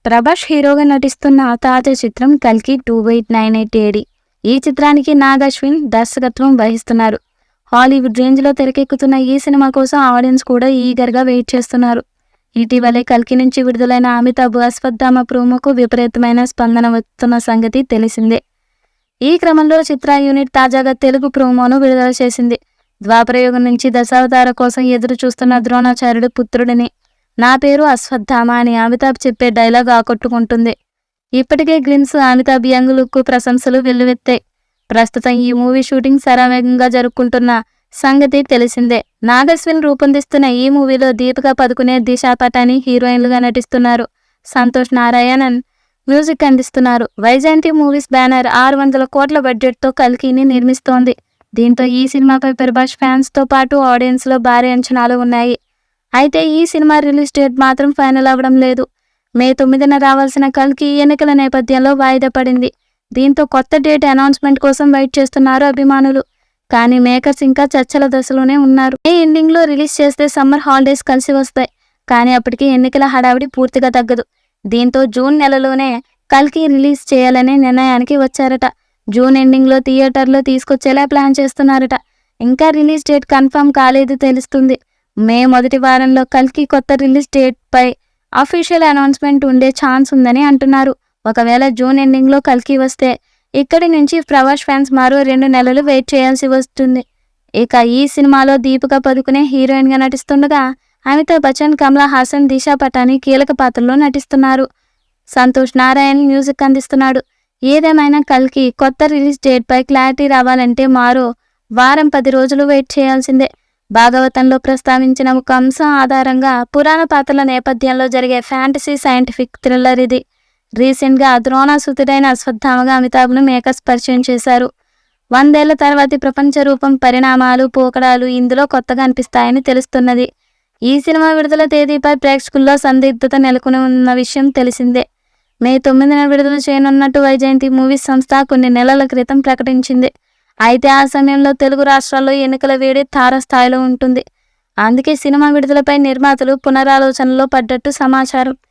ప్రభాస్ హీరోగా నటిస్తున్న తాజా చిత్రం కల్కి 2898 AD. ఈ చిత్రానికి నాగ్ అశ్విన్ దర్శకత్వం వహిస్తున్నారు. హాలీవుడ్ రేంజ్లో తెరకెక్కుతున్న ఈ సినిమా కోసం ఆడియన్స్ కూడా ఈగర్గా వెయిట్ చేస్తున్నారు. ఇటీవలే కల్కి నుంచి విడుదలైన అమితాబ్ అశ్వత్థామ ప్రోమోకు విపరీతమైన స్పందన వస్తున్న సంగతి తెలిసిందే. ఈ క్రమంలో చిత్ర యూనిట్ తాజాగా తెలుగు ప్రోమోను విడుదల చేసింది. ద్వాపరయుగం నుంచి దశావతార కోసం ఎదురు చూస్తున్న ద్రోణాచార్యుడు పుత్రుడిని. నా పేరు అశ్వత్థామ అని అమితాబ్ చెప్పే డైలాగ్ ఆకట్టుకుంటుంది. ఇప్పటికే గ్లిమ్స్ అమితాబ్ యంగ్ లుక్ ప్రశంసలు వెల్లువెత్తాయి. ప్రస్తుతం ఈ మూవీ షూటింగ్ శరవేగంగా జరుపుకుంటున్న సంగతి తెలిసిందే. నాగ్ అశ్విన్ రూపొందిస్తున్న ఈ మూవీలో దీపికా పదుకునే, దిశా పటాని హీరోయిన్లుగా నటిస్తున్నారు. సంతోష్ నారాయణన్ మ్యూజిక్ అందిస్తున్నారు. వైజయంతి మూవీస్ బ్యానర్ 600 కోట్ల బడ్జెట్తో కల్కిని నిర్మిస్తోంది. దీంతో ఈ సినిమాపై ప్రభాస్ ఫ్యాన్స్తో పాటు ఆడియన్స్లో భారీ అంచనాలు ఉన్నాయి. అయితే ఈ సినిమా రిలీజ్ డేట్ మాత్రం ఫైనల్ అవ్వడం లేదు. మే 9న రావాల్సిన కల్కి ఎన్నికల నేపథ్యంలో వాయిదా పడింది. దీంతో కొత్త డేట్ అనౌన్స్మెంట్ కోసం వెయిట్ చేస్తున్నారు అభిమానులు. కానీ మేకర్స్ ఇంకా చర్చల దశలోనే ఉన్నారు. మే ఎండింగ్లో రిలీజ్ చేస్తే సమ్మర్ హాలిడేస్ కలిసి వస్తాయి. కానీ అప్పటికి ఎన్నికల హడావిడి పూర్తిగా తగ్గదు. దీంతో జూన్ నెలలోనే కల్కి రిలీజ్ చేయాలనే నిర్ణయానికి వచ్చారట. జూన్ ఎండింగ్లో థియేటర్లో తీసుకొచ్చేలా ప్లాన్ చేస్తున్నారట. ఇంకా రిలీజ్ డేట్ కన్ఫర్మ్ కాలేదు తెలుస్తుంది. మే మొదటి వారంలో కల్కి కొత్త రిలీజ్ డేట్పై అఫీషియల్ అనౌన్స్మెంట్ ఉండే ఛాన్స్ ఉందని అంటున్నారు. ఒకవేళ జూన్ ఎండింగ్లో కల్కి వస్తే ఇక్కడి నుంచి ప్రభాస్ ఫ్యాన్స్ మరో 2 నెలలు వెయిట్ చేయాల్సి వస్తుంది. ఇక ఈ సినిమాలో దీపికా పదుకునే హీరోయిన్గా నటిస్తుండగా అమితాబ్ బచ్చన్, కమలా హాసన్, దిశా పటాని కీలక పాత్రలో నటిస్తున్నారు. సంతోష్ నారాయణ్ మ్యూజిక్ అందిస్తున్నాడు. ఏదేమైనా కల్కి కొత్త రిలీజ్ డేట్పై క్లారిటీ రావాలంటే మరో వారం 10 రోజులు వెయిట్ చేయాల్సిందే. భాగవతంలో ప్రస్తావించిన ఒక అంశం ఆధారంగా పురాణ పాత్రల నేపథ్యంలో జరిగే ఫ్యాంటసీ సైంటిఫిక్ థ్రిల్లర్ ఇది. రీసెంట్గా ద్రోణాసుతుడైన అశ్వత్థామగా అమితాబ్ను మేకర్స్ పరిచయం చేశారు. 100 ఏళ్ల తర్వాతి ప్రపంచ రూపం, పరిణామాలు, పోకడాలు ఇందులో కొత్తగా అనిపిస్తాయని తెలుస్తున్నది. ఈ సినిమా విడుదల తేదీపై ప్రేక్షకుల్లో సందిగ్ధత నెలకొని ఉన్న విషయం తెలిసిందే. మే 9న విడుదల చేయనున్నట్టు వైజయంతి మూవీస్ సంస్థ కొన్ని నెలల క్రితం ప్రకటించింది. అయితే ఆ సమయంలో తెలుగు రాష్ట్రాల్లో ఎన్నికల వేడి తారస్థాయిలో ఉంటుంది. అందుకే సినిమా విడుదలపై నిర్మాతలు పునరాలోచనలో పడ్డట్టు సమాచారం.